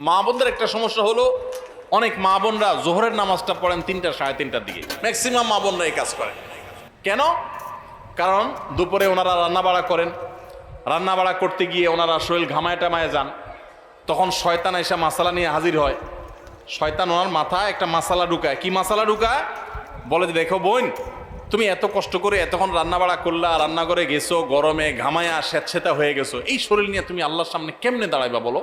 মা বোনদের একটা সমস্যা হলো অনেক মা বোনরা জোহরের নামাজটা পড়েন ৩টা সাড়ে ৩টার দিকে। ম্যাক্সিমাম মা বোনরা এই কাজ করেন কেন? কারণ দুপুরে ওনারা রান্না বাড়া করেন, রান্না বাড়া করতে গিয়ে ওনারা শরীর ঘামায় টামায় যান, তখন শয়তান এসে মাসালা নিয়ে হাজির হয়। শয়তান ওনার মাথায় একটা মাসালা ঢুকায়। কি মাসালা ঢুকায়? বলে যে দেখো বোন, তুমি এত কষ্ট করে এতক্ষণ রান্না বাড়া করলা, রান্নাঘরে গেছো, গরমে ঘামায়া স্যাঁতসেঁতা হয়ে গেছো, এই শরীর নিয়ে তুমি আল্লাহর সামনে কেমনে দাঁড়াইবা বলো?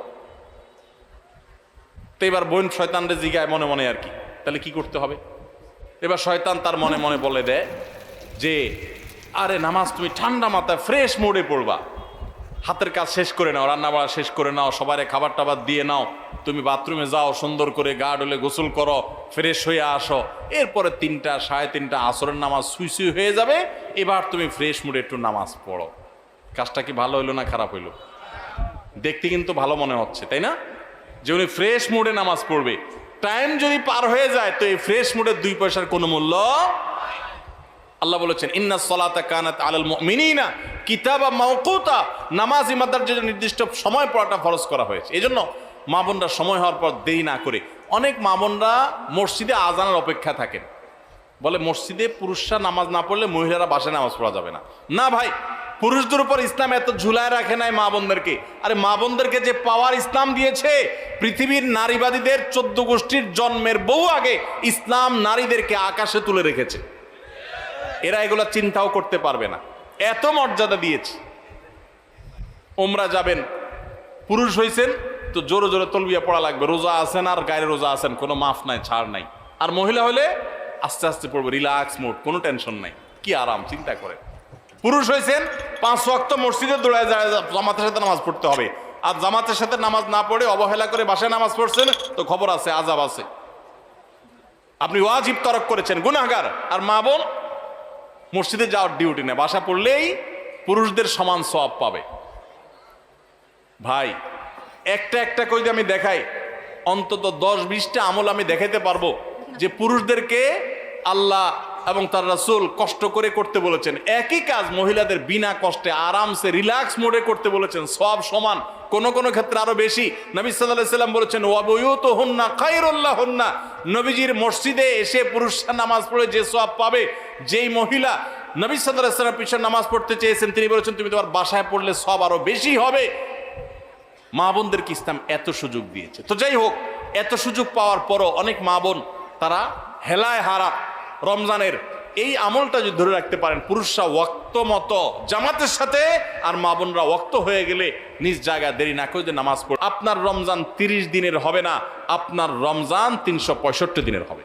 তো এবার বোন শয়তানরে জিগায় মনে মনে আর কি, তাহলে কি করতে হবে? এবার শয়তান তার মনে মনে বলে দেয় যে আরে নামাজ তুমি ঠান্ডা মাথায় ফ্রেশ মোডে পড়বা, হাতের কাজ শেষ করে নাও, রান্না বাড়া শেষ করে নাও, সবারে খাবার টাবার দিয়ে নাও, তুমি বাথরুমে যাও, সুন্দর করে গা ডলে গোসল করো, ফ্রেশ হয়ে আসো, এরপরে ৩টা সাড়ে ৩টা আসরের নামাজ সুই সুই হয়ে যাবে, এবার তুমি ফ্রেশ মুডে একটু নামাজ পড়ো। কাজটা কি ভালো হইলো না খারাপ হইলো? দেখতে কিন্তু ভালো মনে হচ্ছে, তাই না? যে উনি ফ্রেশ মুডে নামাজ পড়বে। টাইম যদি পার হয়ে যায় তো এই ফ্রেশ মুডের 2 পয়সার কোনো মূল্য। আল্লাহ বলেছেন ইন্নাস সালাতা কানাত আলাল মুমিনিনা কিতাবা মাওকুতা, নামাজ ইমানদার যে নির্দিষ্ট সময় পড়াটা ফরজ করা হয়েছে। এজন্য মা বোনরা সময় হওয়ার পর দেরি না করে, অনেক মা বোনরা মসজিদে আজানের অপেক্ষা থাকেন, বলে মসজিদে পুরুষরা নামাজ না পড়লে মহিলারা বাসায় নামাজ পড়া যাবে না। না ভাই, পুরুষদের উপর ইসলাম এত ঝুলায় রাখে নাই মা বোনদেরকে। আরে মা বোনদেরকে যে পাওয়ার ইসলাম দিয়েছে, পৃথিবীর নারীবাদীদের 14 গোষ্ঠীর জন্মের বহু আগে ইসলাম নারীদেরকে আকাশে তুলে রেখেছে। এরা এগুলো চিন্তাও করতে পারবে না, এত মর্যাদা দিয়েছে। ওমরা যাবেন, পুরুষ হয়েছেন তো জোরে জোরে তলবিয়া পড়া লাগবে, রোজা আছেন আর গায়ে রোজা আছেন, কোনো মাফ নাই, ছাড় নাই। আর মহিলা হলে আস্তে আস্তে পড়বে, রিল্যাক্স মোড, কোনো টেনশন নাই, কি আরাম, চিন্তা করে। পুরুষ হয়েছেন 5 ওয়াক্ত মসজিদে দৌড়ায় যায়, জামাতের সাথে নামাজ পড়তে হবে। আর জামাতের সাথে নামাজ না পড়ে অবহেলা করে বাসায় নামাজ পড়ছেন তো খবর আছে, আযাব আছে, আপনি ওয়াজিব তরক করেছেন, গুনাহগার। আর মা বোন মসজিদে যাওয়ার ডিউটি নেই, বাসা পড়লেই পুরুষদের সমান সওয়াব পাবে। ভাই একটা একটা করে আমি দেখাই, অন্তত 10-20টা আমল আমি দেখাইতে পারবো যে পুরুষদেরকে আল্লাহ এবং তার রাসূল কষ্ট করে করতে বলেছেন। একই কাজ মহিলাদের বিনা কষ্টে আরামসে রিল্যাক্স মোডে করতে বলেছেন, সওয়াব সমান, কোন কোন ক্ষেত্রে আরো বেশি। নবী সাল্লাল্লাহু আলাইহি সাল্লাম বলেছেন ওয়া বুয়ুতুহুন্না খায়রুল লাহুন্না, নবীজির মসজিদে এসে পুরুষরা নামাজ পড়ে যে সওয়াব পাবে, যেই মহিলা নবী সাল্লাল্লাহু আলাইহি সাল্লামের পিছনে নামাজ পড়তে চেয়েছেন তিনি বলেছেন তুমি তোমার বাসায় পড়লে সওয়াব আরো বেশি হবে। মা বোনদেরকে ইসলাম এত সুযোগ দিয়েছে। তো যাই হোক, এত সুযোগ পাওয়ার পরও অনেক মা বোন তারা হেলায় হারা রমজানের এই আমলটা যদি ধরে রাখতে পারেন, পুরুষরা ওয়াক্ত মতো জামাতের সাথে আর মা বোনরা ওয়াক্ত হয়ে গেলে নিজ জায়গায় দেরি না করে নামাজ পড়ে, আপনার রমজান 30 দিনের হবে না, আপনার রমজান 365 দিনের হবে।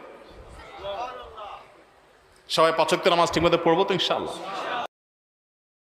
সবাই 5 ওয়াক্ত নামাজ ঠিকমতো পড়বো তো ইনশাআল্লাহ।